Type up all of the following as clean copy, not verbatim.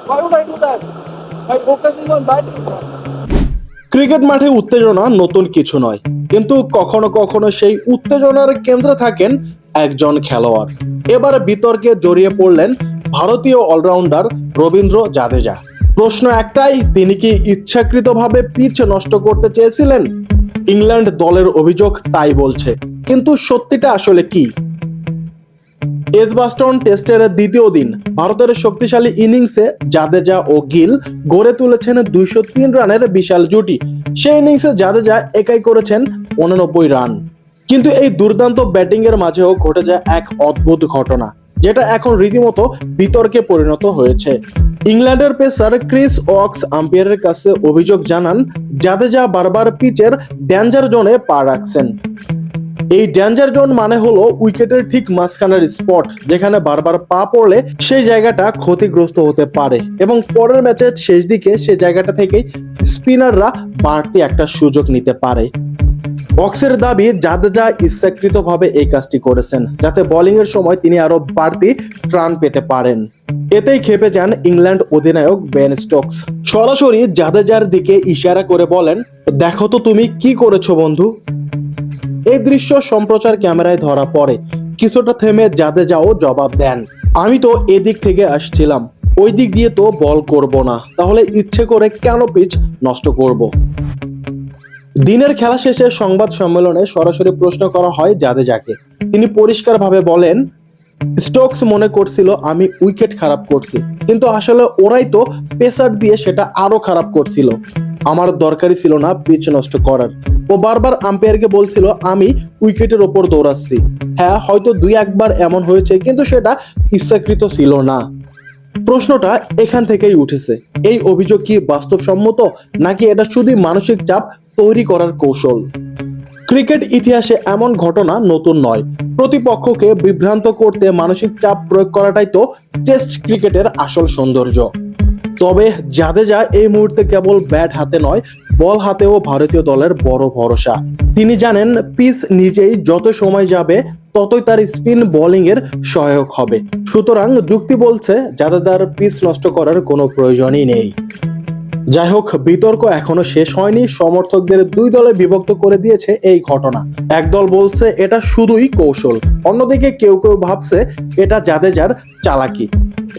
Why would I do that? My focus is on batting. Cricket মাঠে উত্তেজনা নতুন কিছু নয়, কিন্তু কখনো কখনো সেই উত্তেজনার কেন্দ্রে থাকেন একজন খেলোয়াড়। এবার বিতর্কে জড়িয়ে পড়লেন ভারতীয় অলরাউন্ডার রবীন্দ্র জাদেজা। প্রশ্ন একটাই, তিনি কি ইচ্ছাকৃতভাবে পিচ নষ্ট করতে চেয়েছিলেন? ইংল্যান্ড দলের অভিযোগ তাই বলছে, কিন্তু সত্যিটা আসলে কি? এজবাস্টন টেস্টের দ্বিতীয় দিন ভারতের শক্তিশালী ইনিংসে জাদেজা ও গিল গড়ে তুলেছেন 203 রানের বিশাল জুটি। সেই ইনিংসে জাদেজা একাই করেছেন 89 রান। কিন্তু এই দুর্দান্ত ব্যাটিং এর মাঝেও ঘটে যায় এক অদ্ভুত ঘটনা, যেটা এখন রীতিমতো বিতর্কে পরিণত হয়েছে। ইংল্যান্ডের পেসার ক্রিস ওকস আম্পায়ারের কাছে অভিযোগ জানান, জাদেজা বারবার পিচের ডেঞ্জার জোনে পা রাখছেন। এই ডেঞ্জার জোন মানে হলো উইকেটের ঠিক মাঝখানের স্পট, যেখানে বারবার পা পড়লে সেই জায়গাটা ক্ষতিগ্রস্ত হতে পারে এবং পরের ম্যাচের শেষ দিকে সেই জায়গাটা থেকেই স্পিনাররা বাড়তি একটা সুযোগ নিতে পারে। বক্সের দাবি, জাদেজা ইচ্ছাকৃতভাবে এই কাজটি করেছেন যাতে বোলিং এর সময় তিনি আরো বাড়তি রান পেতে পারেন। এতেই ক্ষেপে যান ইংল্যান্ড অধিনায়ক বেন স্টোকস। সরাসরি জাদেজার দিকে ইশারা করে বলেন, দেখো তো তুমি কি করেছো বন্ধু। এই দৃশ্য সম্প্রচার ক্যামেরায় ধরা পড়ে। কিছুটা থেমে জাদেজাও জবাব দেন, আমি তো এদিক থেকে আসছিলাম, ওই দিক দিয়ে তো বল করব না, তাহলে ইচ্ছে করে কেন পিচ নষ্ট করব। দিনের খেলা শেষে সংবাদ সম্মেলনে সরাসরি প্রশ্ন করা হয় জাদেজাকে। তিনি পরিষ্কারভাবে বলেন, স্টোকস মনে করছিল আমি উইকেট খারাপ করছি, কিন্তু আসলে ওরাই তো পেসার দিয়ে সেটা আরো খারাপ করছিল। আমার দরকারই ছিল না পিচ নষ্ট করার। ও বারবার আম্পায়ারকে বলছিল আমি উইকেটের ওপর দৌড়াচ্ছি। হ্যাঁ, হয়তো দুই একবার এমন হয়েছে, কিন্তু সেটা ইচ্ছাকৃত ছিল না। প্রশ্নটা এখান থেকেই উঠেছে, এই অভিযোগ কি বাস্তবসম্মত, নাকি এটা শুধু মানসিক চাপ তৈরি করার কৌশল? ক্রিকেট ইতিহাসে এমন ঘটনা নতুন নয়। প্রতিপক্ষকে বিভ্রান্ত করতে মানসিক চাপ প্রয়োগ করাটাই তো টেস্ট ক্রিকেটের আসল সৌন্দর্য। তবে জাদেজা এই মুহূর্তে কেবল ব্যাট হাতে নয়, বল হাতেও ভারতীয় দলের বড় ভরসা। তিনি জানেন পিচ নিজেই যত সময় যাবে ততই তার স্পিন বোলিং এর সহায়ক হবে। সুতরাং যুক্তি বলছে জাদেজার পিচ নষ্ট করার কোনো প্রয়োজনই নেই। যাই হোক, বিতর্ক এখনো শেষ হয়নি। সমর্থকদের দুই দলে বিভক্ত করে দিয়েছে এই ঘটনা। একদল বলছে এটা শুধুই কৌশল, অন্যদিকে কেউ কেউ ভাবছে এটা জাদেজার চালাকি।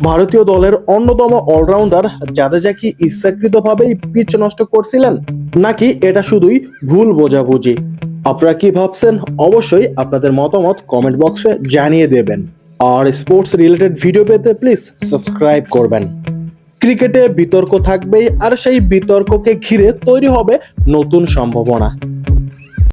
ভারতীয় দলের অন্যতম অলরাউন্ডার জাদেজা কি ইচ্ছাকৃতভাবেই পিচ নষ্ট করছিলেন, নাকি এটা শুধুই ভুল বোঝাবুঝি? আপনারা কি ভাবছেন? অবশ্যই আপনাদের মতামত কমেন্ট বক্সে জানিয়ে দেবেন। আর স্পোর্টস রিলেটেড ভিডিও পেতে প্লিজ সাবস্ক্রাইব করবেন। ক্রিকেটে বিতর্ক থাকবেই, আর সেই বিতর্ককে ঘিরে তৈরি হবে নতুন সম্ভাবনা।